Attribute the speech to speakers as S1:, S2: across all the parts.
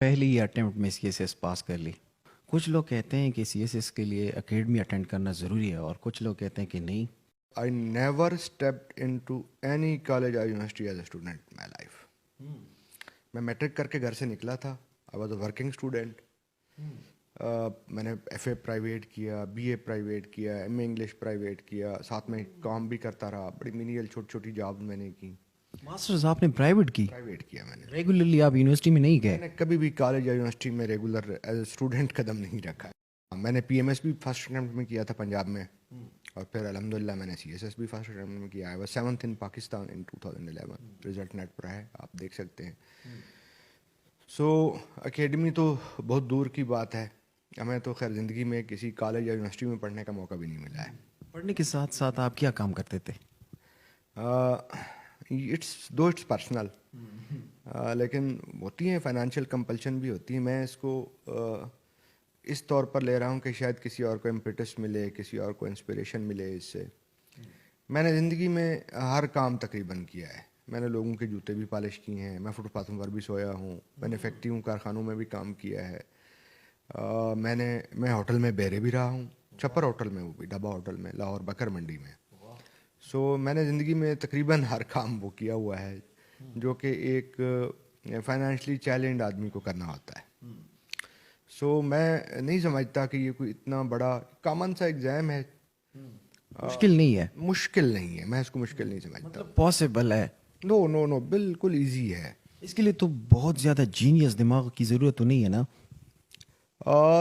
S1: پہلی ہی اٹیمپٹ میں C S S پاس کر لی. کچھ لوگ کہتے ہیں کہ سی ایس ایس کے لیے اکیڈمی اٹینڈ کرنا ضروری ہے اور کچھ لوگ کہتے ہیں کہ نہیں.
S2: I never stepped into any college or university as a student in my life. میں میٹرک کر کے گھر سے نکلا تھا. I was a working student. میں نے ایف اے پرائیویٹ کیا, بی اے پرائیویٹ کیا, ایم اے انگلش پرائیویٹ کیا, ساتھ میں کام بھی کرتا رہا. بڑی مینیل چھوٹی چھوٹی جاب میں نے کی.
S1: ماسٹرز آپ نے پرائیویٹ کی؟
S2: پرائیویٹ کیا میں نے.
S1: ریگولرلی آپ یونیورسٹی میں نہیں گئے؟
S2: میں نے کبھی بھی کالج یا یونیورسٹی میں ریگولر ایز اے اسٹوڈنٹ قدم نہیں رکھا. میں نے پی ایم ایس بھی فرسٹ اٹیمپٹ میں کیا تھا پنجاب میں, اور پھر الحمدللہ میں نے سی ایس ایس بھی فرسٹ اٹیمپٹ میں کیا. I was 7th in Pakistan in 2011. Result net پر ہے, آپ دیکھ سکتے ہیں. سو اکیڈمی تو بہت دور کی بات ہے. ہمیں تو خیر زندگی میں کسی کالج یا یونیورسٹی میں پڑھنے کا موقع بھی نہیں ملا ہے.
S1: پڑھنے کے ساتھ ساتھ آپ کیا کام کرتے تھے؟
S2: اٹس پرسنل, لیکن ہوتی ہیں فائنینشیل کمپلشن بھی ہوتی ہے. میں اس کو اس طور پر لے رہا ہوں کہ شاید کسی اور کو امپیٹس ملے, کسی اور کو انسپریشن ملے اس سے. میں نے زندگی میں ہر کام تقریباً کیا ہے. میں نے لوگوں کے جوتے بھی پالش کیے ہیں, میں فٹ پاتھوں پر بھی سویا ہوں, میں نے فیکٹریوں کارخانوں میں بھی کام کیا ہے. میں ہوٹل میں بیرے بھی رہا ہوں, چھپر ہوٹل میں, وہ بھی ڈبا ہوٹل میں, لاہور بکر منڈی میں. سو میں نے زندگی میں تقریباً ہر کام وہ کیا ہوا ہے جو کہ ایک فائنینشلی چیلنجڈ آدمی کو کرنا ہوتا ہے. سو میں نہیں سمجھتا کہ یہ کوئی اتنا بڑا کامن سا ایگزام ہے.
S1: مشکل نہیں ہے؟
S2: مشکل نہیں ہے, میں اس کو مشکل نہیں سمجھتا.
S1: مطلب پاسبل ہے؟
S2: نو نو نو, بالکل ایزی ہے.
S1: اس کے لیے تو بہت زیادہ جینیس دماغ کی ضرورت تو نہیں ہے نا؟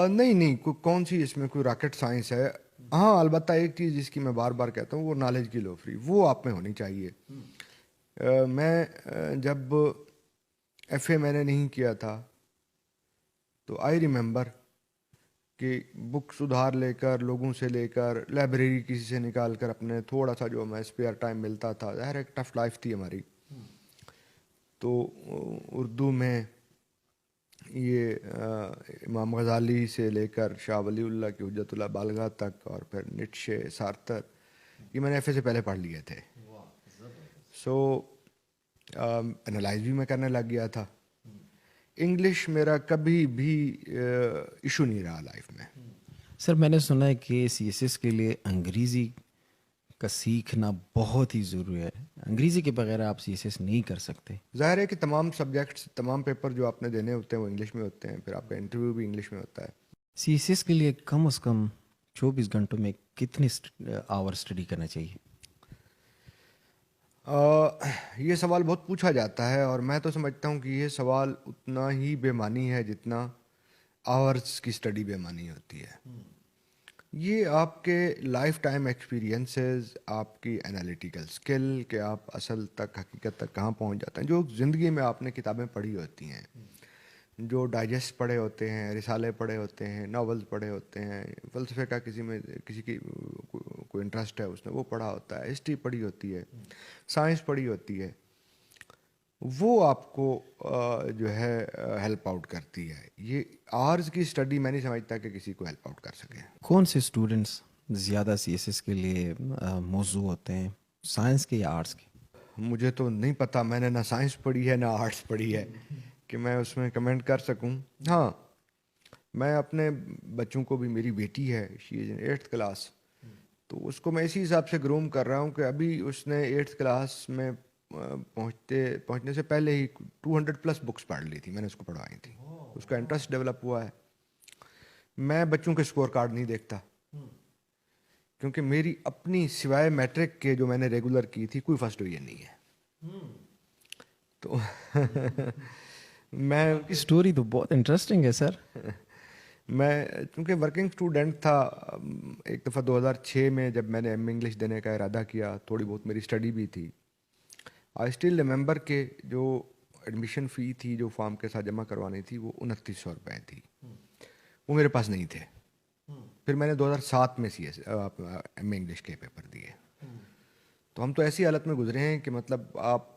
S2: نہیں نہیں, کون سی اس میں کوئی راکٹ سائنس ہے. ہاں البتہ ایک چیز جس کی میں بار بار کہتا ہوں, وہ نالج کی لوفری, وہ آپ میں ہونی چاہیے. میں جب ایف اے میں نے نہیں کیا تھا تو آئی ریممبر کہ بکس ادھار لے کر, لوگوں سے لے کر, لائبریری کسی سے نکال کر, اپنے تھوڑا سا جو ہمیں اسپیئر ٹائم ملتا تھا, ظاہر ایک ٹف لائف تھی ہماری, تو اردو میں یہ امام غزالی سے لے کر شاہ ولی اللہ کی حجت اللہ بالغاہ تک, اور پھر نیٹشے, سارتر, یہ میں نے ایف اے سے پہلے پڑھ لیے تھے. سو انالائز بھی میں کرنے لگ گیا تھا. انگلش میرا کبھی بھی ایشو نہیں رہا لائف میں.
S1: سر میں نے سنا ہے کہ سی ایس ایس کے لیے انگریزی کا سیکھنا بہت ہی ضروری ہے. انگریزی کے بغیر آپ سی ایس ایس نہیں کر سکتے.
S2: ظاہر ہے کہ تمام سبجیکٹس, تمام پیپر جو آپ نے دینے ہوتے ہیں وہ انگلش میں ہوتے ہیں, پھر آپ کا انٹرویو بھی انگلش میں ہوتا ہے.
S1: سی ایس ایس کے لیے کم از کم 24 گھنٹوں میں کتنے آور اسٹڈی کرنا چاہیے؟
S2: یہ سوال بہت پوچھا جاتا ہے, اور میں تو سمجھتا ہوں کہ یہ سوال اتنا ہی بے معنی ہے جتنا آورس کی اسٹڈی بے معنی ہوتی ہے. یہ آپ کے لائف ٹائم ایکسپیرینسز, آپ کی انالیٹیکل اسکل, کہ آپ اصل تک, حقیقت تک کہاں پہنچ جاتے ہیں. جو زندگی میں آپ نے کتابیں پڑھی ہوتی ہیں, جو ڈائجسٹ پڑھے ہوتے ہیں, رسالے پڑھے ہوتے ہیں, ناولز پڑھے ہوتے ہیں, فلسفے کا کسی کی کوئی انٹرسٹ ہے, اس نے وہ پڑھا ہوتا ہے, ہسٹری پڑھی ہوتی ہے, سائنس پڑھی ہوتی ہے, وہ آپ کو جو ہے ہیلپ آؤٹ کرتی ہے. یہ آرز کی اسٹڈی میں نہیں سمجھتا کہ کسی کو ہیلپ آؤٹ کر سکے.
S1: کون سے اسٹوڈنٹس زیادہ سی ایس ایس کے لیے موضوع ہوتے ہیں, سائنس کے یا آرٹس کے؟
S2: مجھے تو نہیں پتہ, میں نے نہ سائنس پڑھی ہے نہ آرٹس پڑھی ہے کہ میں اس میں کمنٹ کر سکوں. ہاں میں اپنے بچوں کو بھی, میری بیٹی ہے, شی از ان 8th کلاس, تو اس کو میں اسی حساب سے گروم کر رہا ہوں کہ ابھی اس نے 8th کلاس میں پہنچنے سے پہلے ہی 200+ بکس پڑھ لی تھی, میں نے اس کو پڑھوائی تھی. اس کا انٹرسٹ ڈیولپ ہوا ہے. میں بچوں کے اسکور کارڈ نہیں دیکھتا, کیونکہ میری اپنی سوائے میٹرک کے جو میں نے ریگولر کی تھی کوئی فرسٹ ڈویژن نہیں ہے. تو میں
S1: اسٹوری تو بہت انٹرسٹنگ ہے سر.
S2: میں چونکہ ورکنگ اسٹوڈنٹ تھا, ایک دفعہ 2006 میں جب میں نے ایم انگلش دینے کا ارادہ کیا, تھوڑی بہت میری اسٹڈی بھی تھی. آئی اسٹل ریممبر کہ جو ایڈمیشن فی تھی جو فارم کے ساتھ جمع کروانی تھی وہ 2900 روپے تھی, وہ میرے پاس نہیں تھے. پھر میں نے 2007 میں ایم اے انگلش کے پیپر دیے. تو ہم تو ایسی حالت میں گزرے ہیں کہ مطلب آپ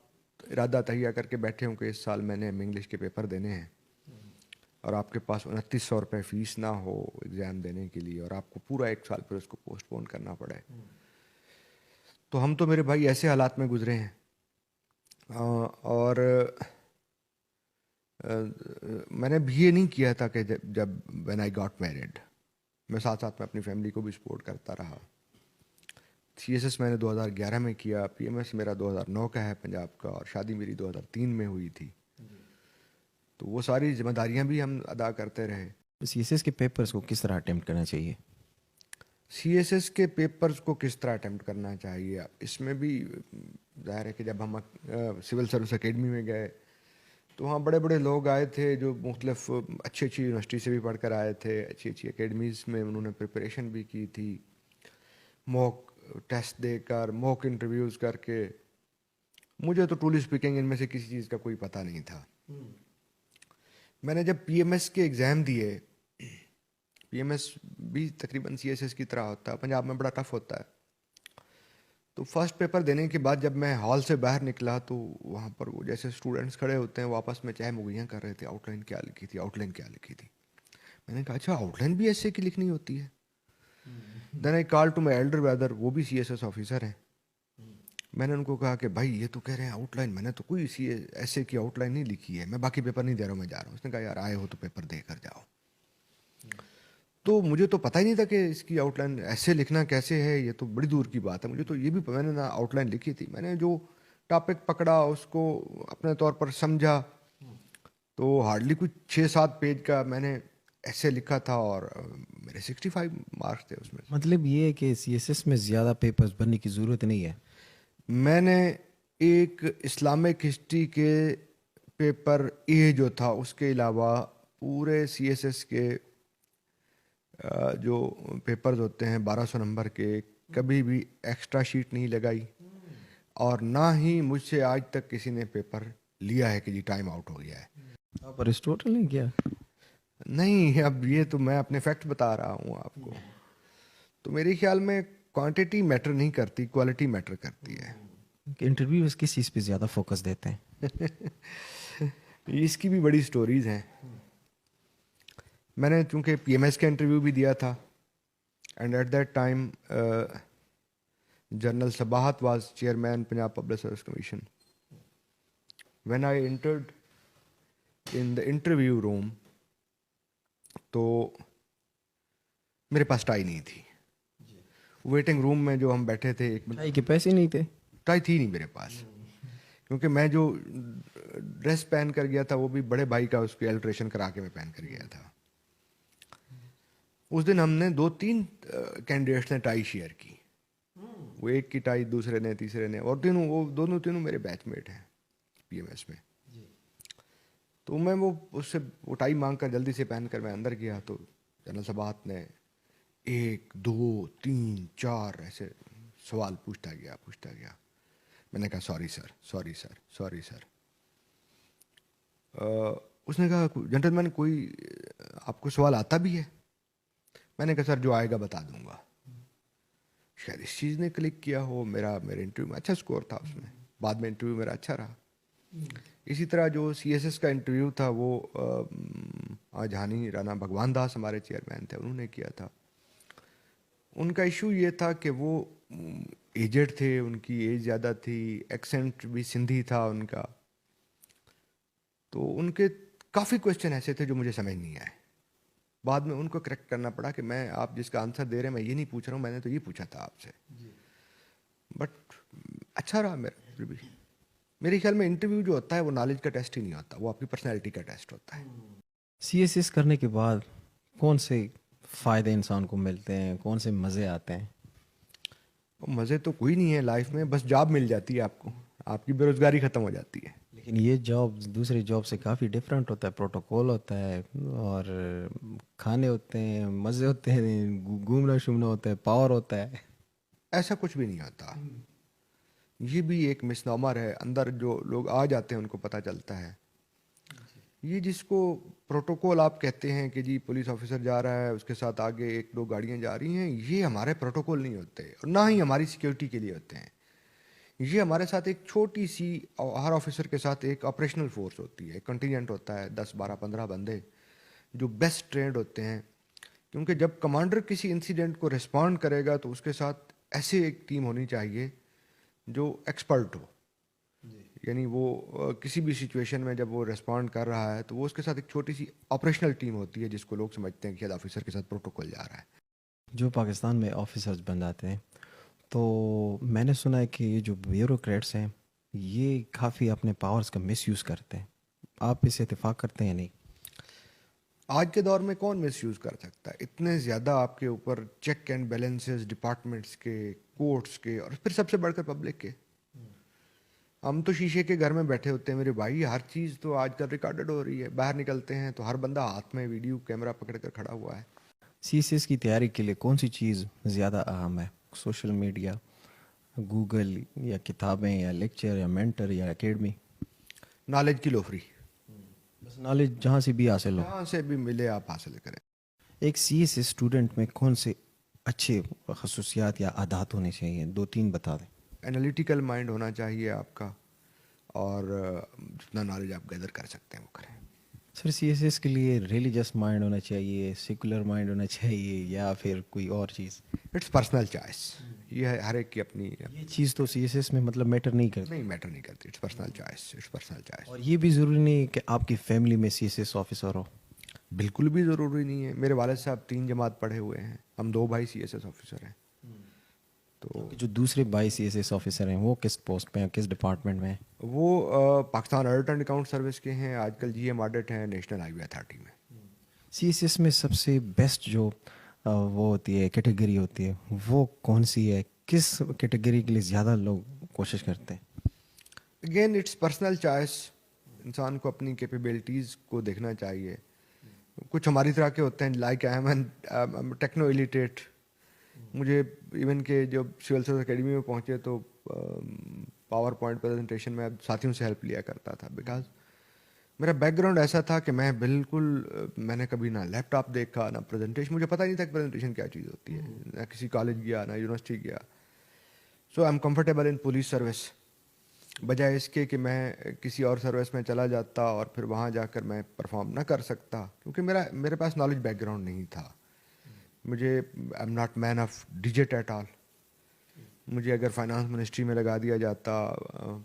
S2: ارادہ تہیہ کر کے بیٹھے ہوں کہ اس سال میں نے ایم اے انگلش کے پیپر دینے ہیں, اور آپ کے پاس 2900 روپے فیس نہ ہو ایگزام دینے کے لیے, اور آپ کو پورا 1 سال پھر اس کو پوسٹ پون کرنا پڑے. تو ہم تو میرے بھائی ایسے حالات میں گزرے ہیں. اور میں نے بھی یہ نہیں کیا تھا کہ جب وین آئی گاٹ میرڈ میں ساتھ ساتھ میں اپنی فیملی کو بھی سپورٹ کرتا رہا. سی ایس ایس میں نے 2011 میں کیا, پی ایم ایس میرا 2009 کا ہے پنجاب کا, اور شادی میری 2003 میں ہوئی تھی. تو وہ ساری ذمہ داریاں بھی ہم ادا کرتے رہے.
S1: سی ایس ایس کے پیپرز کو کس طرح اٹیمپٹ کرنا چاہیے؟
S2: سی ایس ایس کے پیپرز کو کس طرح اٹیمپٹ کرنا چاہیے, اس میں بھی ظاہر ہے کہ جب ہم سول سروس اکیڈمی میں گئے تو وہاں بڑے بڑے لوگ آئے تھے جو مختلف اچھی اچھی یونیورسٹی سے بھی پڑھ کر آئے تھے, اچھی اچھی اکیڈمیز میں انہوں نے پریپریشن بھی کی تھی, موک ٹیسٹ دے کر, موک انٹرویوز کر کے. مجھے تو ٹرولی اسپیکنگ ان میں سے کسی چیز کا کوئی پتہ نہیں تھا. میں نے جب پی ایم ایس کے ایگزام دیے, پی ایم ایس بھی تقریباً سی ایس ایس کی طرح ہوتا ہے, پنجاب میں بڑا ٹف ہوتا ہے. تو فرسٹ پیپر دینے کے بعد جب میں ہال سے باہر نکلا تو وہاں پر وہ جیسے اسٹوڈنٹس کھڑے ہوتے ہیں وہ آپس میں چائے مغیاں کر رہے تھے, آؤٹ لائن کیا لکھی تھی, آؤٹ لائن کیا لکھی تھی. میں نے کہا اچھا آؤٹ لائن بھی ایسے کی لکھنی ہوتی ہے. Then I call to my elder brother, وہ بھی سی ایس ایس آفیسر ہیں. میں نے ان کو کہا کہ بھائی یہ تو کہہ رہے ہیں آؤٹ لائن, میں نے تو کوئی سی ایسے کی آؤٹ لائن نہیں لکھی ہے, میں باقی پیپر نہیں دے رہا ہوں, میں جا رہا ہوں. اس نے کہا یار آئے ہو تو پیپر دے کر جاؤ. تو مجھے تو پتہ ہی نہیں تھا کہ اس کی آؤٹ لائن ایسے لکھنا کیسے ہے, یہ تو بڑی دور کی بات ہے. مجھے تو یہ بھی میں نے نہ آؤٹ لائن لکھی تھی, میں نے جو ٹاپک پکڑا اس کو اپنے طور پر سمجھا, تو ہارڈلی کچھ 6-7 پیج کا میں نے ایسے لکھا تھا اور میرے 65 مارکس تھے اس میں.
S1: مطلب یہ ہے کہ سی ایس ایس میں زیادہ پیپرز بننے کی ضرورت نہیں ہے.
S2: میں نے ایک اسلامک ہسٹری کے پیپر اے جو تھا اس کے علاوہ پورے سی ایس ایس کے جو پیپرز ہوتے ہیں 1200 نمبر کے, کبھی بھی ایکسٹرا شیٹ نہیں لگائی, اور نہ ہی مجھ سے آج تک کسی نے پیپر لیا ہے کہ جی ٹائم آؤٹ ہو گیا ہے.
S1: آپ ارسٹوٹل نہیں کیا؟
S2: نہیں, اب یہ تو میں اپنے فیکٹ بتا رہا ہوں آپ کو. تو میرے خیال میں کوانٹٹی میٹر نہیں کرتی, کوالٹی میٹر کرتی ہے.
S1: کہ انٹرویوز کس چیز پہ زیادہ فوکس دیتے ہیں؟
S2: اس کی بھی بڑی سٹوریز ہیں. میں نے چونکہ پی ایم ایس کا انٹرویو بھی دیا تھا, and at that time general Sabahat was chairman Punjab public service commission. When I entered in the interview room تو میرے پاس ٹائی نہیں تھی. ویٹنگ روم میں جو ہم بیٹھے تھے, ایک
S1: ٹائی کے پیسے نہیں تھے,
S2: ٹائی تھی نہیں میرے پاس, کیونکہ میں جو ڈریس پہن کر گیا تھا وہ بھی بڑے بھائی کا اس کی الٹریشن کرا کے میں پہن کر گیا تھا. اس دن ہم نے 2-3 کینڈیڈیٹس نے ٹائی شیئر کی, وہ ایک کی ٹائی دوسرے نے, تیسرے نے, اور وہ دونوں میرے بیچ میٹ ہیں پی ایم ایس میں. تو میں وہ اس سے وہ ٹائی مانگ کر جلدی سے پہن کر میں اندر گیا, تو جنرل صباحت نے 1 2 3 4 ایسے سوال پوچھتا گیا. میں نے کہا سوری سر. اس نے کہا جنٹل مین کوئی آپ کو سوال آتا بھی ہے؟ میں نے کہا سر جو آئے گا بتا دوں گا. شاید اس چیز نے کلک کیا ہو, میرے انٹرویو میں اچھا سکور تھا اس میں, بعد میں انٹرویو میرا اچھا رہا. اسی طرح جو سی ایس ایس کا انٹرویو تھا وہ جہانی رانا بھگوان داس ہمارے چیئرمین تھے, انہوں نے کیا تھا. ان کا ایشو یہ تھا کہ وہ ایجڈ تھے, ان کی ایج زیادہ تھی, ایکسنٹ بھی سندھی تھا ان کا, تو ان کے کافی کوشچن ایسے تھے جو مجھے سمجھ نہیں آئے. بعد میں ان کو کریکٹ کرنا پڑا کہ میں آپ جس کا آنسر دے رہے ہیں میں یہ نہیں پوچھ رہا ہوں, میں نے تو یہ پوچھا تھا آپ سے. بٹ اچھا رہا میرا. پھر بھی میرے خیال میں انٹرویو جو ہوتا ہے وہ نالج کا ٹیسٹ ہی نہیں ہوتا, وہ آپ کی پرسنالٹی کا ٹیسٹ ہوتا ہے.
S1: سی ایس ایس کرنے کے بعد کون سے فائدے انسان کو ملتے ہیں, کون سے مزے آتے ہیں؟
S2: مزے تو کوئی نہیں ہے لائف میں, بس جاب مل جاتی ہے آپ کو, آپ کی بے روزگاری ختم ہو جاتی ہے.
S1: لیکن یہ جاب دوسری جاب سے کافی ڈفرینٹ ہوتا ہے, پروٹوکول ہوتا ہے, اور کھانے ہوتے ہیں, مزے ہوتے ہیں, گھومنا شومنا ہوتا ہے, پاور ہوتا ہے.
S2: ایسا کچھ بھی نہیں ہوتا. یہ بھی ایک مسنومر ہے, اندر جو لوگ آ جاتے ہیں ان کو پتہ چلتا ہے. یہ جس کو پروٹوکول آپ کہتے ہیں کہ جی پولیس آفیسر جا رہا ہے, اس کے ساتھ آگے 1-2 گاڑیاں جا رہی ہیں, یہ ہمارے پروٹوکول نہیں ہوتے, اور نہ ہی ہماری سیکیورٹی کے لیے ہوتے ہیں. یہ ہمارے ساتھ ایک چھوٹی سی, ہر آفیسر کے ساتھ ایک آپریشنل فورس ہوتی ہے, ایک کنٹینجنٹ ہوتا ہے 10-12-15 بندے جو بیسٹ ٹرینڈ ہوتے ہیں. کیونکہ جب کمانڈر کسی انسیڈنٹ کو رسپونڈ کرے گا تو اس کے ساتھ ایسے ایک ٹیم ہونی چاہیے جو ایکسپرٹ ہو. یعنی وہ کسی بھی سچویشن میں جب وہ ریسپونڈ کر رہا ہے تو وہ اس کے ساتھ ایک چھوٹی سی آپریشنل ٹیم ہوتی ہے جس کو لوگ سمجھتے ہیں کہ شاید آفیسر کے ساتھ پروٹوکول جا رہا ہے.
S1: جو پاکستان میں آفیسرز بن جاتے ہیں تو میں نے سنا ہے کہ یہ جو بیوروکریٹس ہیں یہ کافی اپنے پاورز کا مس یوز کرتے ہیں. آپ اس سے اتفاق کرتے ہیں یا نہیں؟
S2: آج کے دور میں کون مس یوز کر سکتا ہے؟ اتنے زیادہ آپ کے اوپر چیک اینڈ بیلنسز ڈپارٹمنٹس کے، کورٹس کے، اور پھر سب سے بڑھ کر پبلک کے. ہم تو شیشے کے گھر میں بیٹھے ہوتے ہیں میرے بھائی، ہر چیز تو آج کل ریکارڈڈ ہو رہی ہے. باہر نکلتے ہیں تو ہر بندہ ہاتھ میں ویڈیو کیمرہ پکڑ کر کھڑا ہوا ہے.
S1: سی ایس ایس کی تیاری کے لیے کون سی چیز زیادہ اہم ہے؟ سوشل میڈیا، گوگل، یا کتابیں، یا لیکچر، یا مینٹر، یا اکیڈمی؟
S2: نالج کی لوفری،
S1: بس نالج جہاں سے بھی حاصل ہو.
S2: جہاں سے بھی ملے آپ حاصل کریں.
S1: ایک سی ایس ایس اسٹوڈنٹ میں کون سے اچھے خصوصیات یا عادات ہونے چاہیے؟ 2-3 بتا دیں.
S2: انالیٹیکل مائنڈ ہونا چاہیے آپ کا، اور جتنا نالج آپ گیدر کر سکتے ہیں وہ کریں.
S1: سر سی ایس ایس کے لیے ریلیجس مائنڈ ہونا چاہیے، سیکولر مائنڈ ہونا چاہیے، یا پھر کوئی اور چیز؟
S2: It's personal choice. یہ ہے ہر ایک کی اپنی.
S1: یہ چیز تو سی ایس ایس میں مطلب میٹر نہیں کرتی.
S2: نہیں میٹر نہیں کرتی. It's personal choice. It's personal choice.
S1: اور یہ بھی ضروری نہیں کہ آپ کی فیملی میں سی ایس ایس آفیسر ہو.
S2: بالکل بھی ضروری نہیں ہے. میرے والد صاحب 3 جماعت پڑھے ہوئے ہیں، ہم 2 بھائی سی ایس ایس آفیسر ہیں. تو
S1: جو دوسرے بھائی سی ایس ایس آفیسر ہیں وہ کس پوسٹ پہ ہیں، کس ڈپارٹمنٹ میں ہیں؟
S2: وہ Pakistan audit and account service کے ہیں، آج کل جی ایم آڈٹ ہیں نیشنل ہائی وے اتھارٹی میں.
S1: سی ایس ایس میں سب سے بیسٹ جو وہ ہوتی ہے کیٹیگری ہوتی ہے وہ کون سی ہے؟ کس کیٹیگری کے لیے زیادہ لوگ کوشش کرتے ہیں؟
S2: Again it's personal choice. انسان کو اپنی کیپیبلٹیز کو دیکھنا چاہیے. کچھ ہماری طرح کے ہوتے ہیں، لائک آئی ایم ٹیکنو ایلیٹیٹ. مجھے ایون کہ جب سول سروس اکیڈمی میں پہنچے تو پاور پوائنٹ پریزنٹیشن میں ساتھیوں سے ہیلپ لیا کرتا تھا، بیکاز میرا بیک گراؤنڈ ایسا تھا کہ میں نے کبھی نہ لیپ ٹاپ دیکھا نہ پریزنٹیشن. مجھے پتہ ہی نہیں تھا کہ پریزنٹیشن کیا چیز ہوتی ہے. نہ کسی کالج گیا نہ یونیورسٹی گیا. So I am comfortable in police service, بجائے اس کے کہ میں کسی اور سروس میں چلا جاتا اور پھر وہاں جا کر میں پرفارم نہ کر سکتا، کیونکہ میرے پاس نالج بیک گراؤنڈ نہیں تھا. مجھے I am not man of digit at all. مجھے اگر فائنانس منسٹری میں لگا دیا جاتا،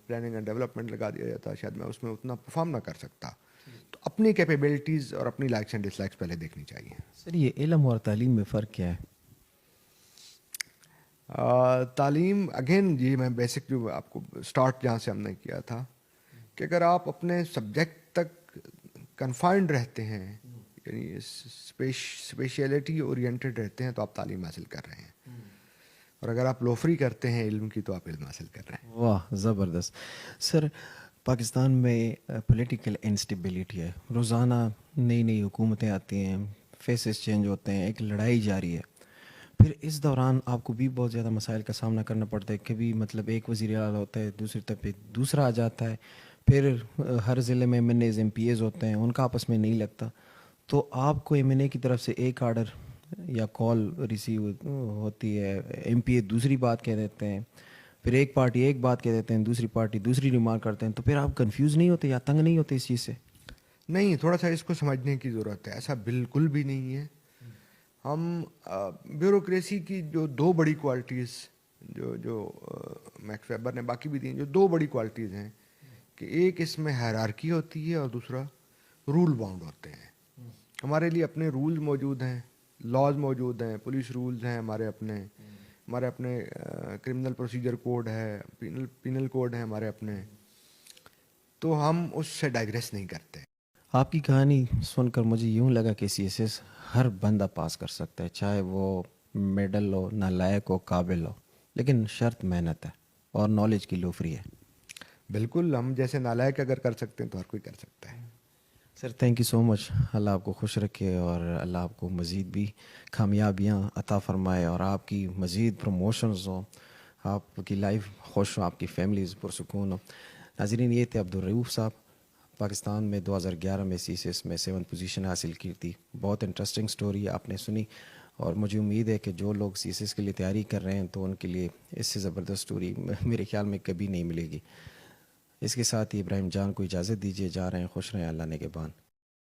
S2: پلاننگ اینڈ ڈیولپمنٹ لگا دیا جاتا، شاید میں اس میں اتنا پرفارم نہ کر سکتا. تو اپنی کیپیبلٹیز اور اپنی لائکس اینڈ ڈس لائکس پہلے دیکھنی چاہیے.
S1: سر یہ علم اور تعلیم میں فرق کیا ہے؟
S2: تعلیم، اگین یہ میں بیسک جو آپ کو اسٹارٹ جہاں سے ہم نے کیا تھا کہ اگر آپ اپنے سبجیکٹ تک کنفائنڈ رہتے ہیں، یعنی اسپیشلٹی اورینٹیڈ رہتے ہیں، تو آپ تعلیم حاصل کر رہے ہیں. اور اگر آپ لوفری کرتے ہیں علم کی تو آپ علم حاصل کر رہے ہیں.
S1: واہ زبردست. سر پاکستان میں پولیٹیکل انسٹیبلٹی ہے، روزانہ نئی نئی حکومتیں آتی ہیں، فیسز چینج ہوتے ہیں، ایک لڑائی جاری ہے. پھر اس دوران آپ کو بھی بہت زیادہ مسائل کا سامنا کرنا پڑتا ہے. کبھی مطلب ایک وزیر اعلیٰ ہوتا ہے، دوسری طرف پہ دوسرا آ جاتا ہے، پھر ہر ضلع میں M N As M P As ہوتے ہیں، ان کا آپس میں نہیں لگتا. تو آپ کو ایم این اے کی طرف سے ایک آرڈر یا کال ریسیو ہوتی ہے، ایم پی اے دوسری بات کہہ دیتے ہیں، پھر ایک پارٹی ایک بات کہہ دیتے ہیں، دوسری پارٹی دوسری ریمارک کرتے ہیں. تو پھر آپ کنفیوز نہیں ہوتے یا تنگ نہیں ہوتے اس چیز سے؟
S2: نہیں، تھوڑا سا اس کو سمجھنے کی ضرورت ہے. ایسا بالکل بھی نہیں ہے. ہم بیوروکریسی کی جو 2 بڑی کوالٹیز جو میکس ویبر نے باقی بھی دی ہیں، جو 2 بڑی کوالٹیز ہیں کہ ایک اس میں ہائرارکی ہوتی ہے اور دوسرا رول باؤنڈ ہوتے ہیں. ہمارے لیے اپنے رولز موجود ہیں، لاز موجود ہیں، پولیس رولز ہیں ہمارے اپنے کرمنل پروسیجر کوڈ ہے، پینل کوڈ ہے ہمارے اپنے. تو ہم اس سے ڈائگریس نہیں کرتے.
S1: آپ کی کہانی سن کر مجھے یوں لگا کہ سی ایس ایس ہر بندہ پاس کر سکتا ہے، چاہے وہ میڈل ہو، نالائق ہو، قابل ہو، لیکن شرط محنت ہے اور نالج کی لوفری ہے.
S2: بالکل، ہم جیسے نالائق اگر کر سکتے ہیں تو ہر کوئی کر سکتا ہے.
S1: سر تھینک یو سو مچ. اللہ آپ کو خوش رکھے اور اللہ آپ کو مزید بھی کامیابیاں عطا فرمائے اور آپ کی مزید پروموشنز ہوں، آپ کی لائف خوش ہو، آپ کی فیملیز پرسکون ہو. ناظرین، یہ تھے عبدالرؤف صاحب. پاکستان میں 2011 میں سی سی ایس میں 7 پوزیشن حاصل کی تھی. بہت انٹرسٹنگ سٹوری آپ نے سنی اور مجھے امید ہے کہ جو لوگ سی سی ایس کے لیے تیاری کر رہے ہیں تو ان کے لیے اس سے زبردست سٹوری میرے خیال میں کبھی نہیں ملے گی. اس کے ساتھ ہی ابراہیم جان کو اجازت دیجیے، جا رہے ہیں. خوش رہیں، اللہ نگہبان.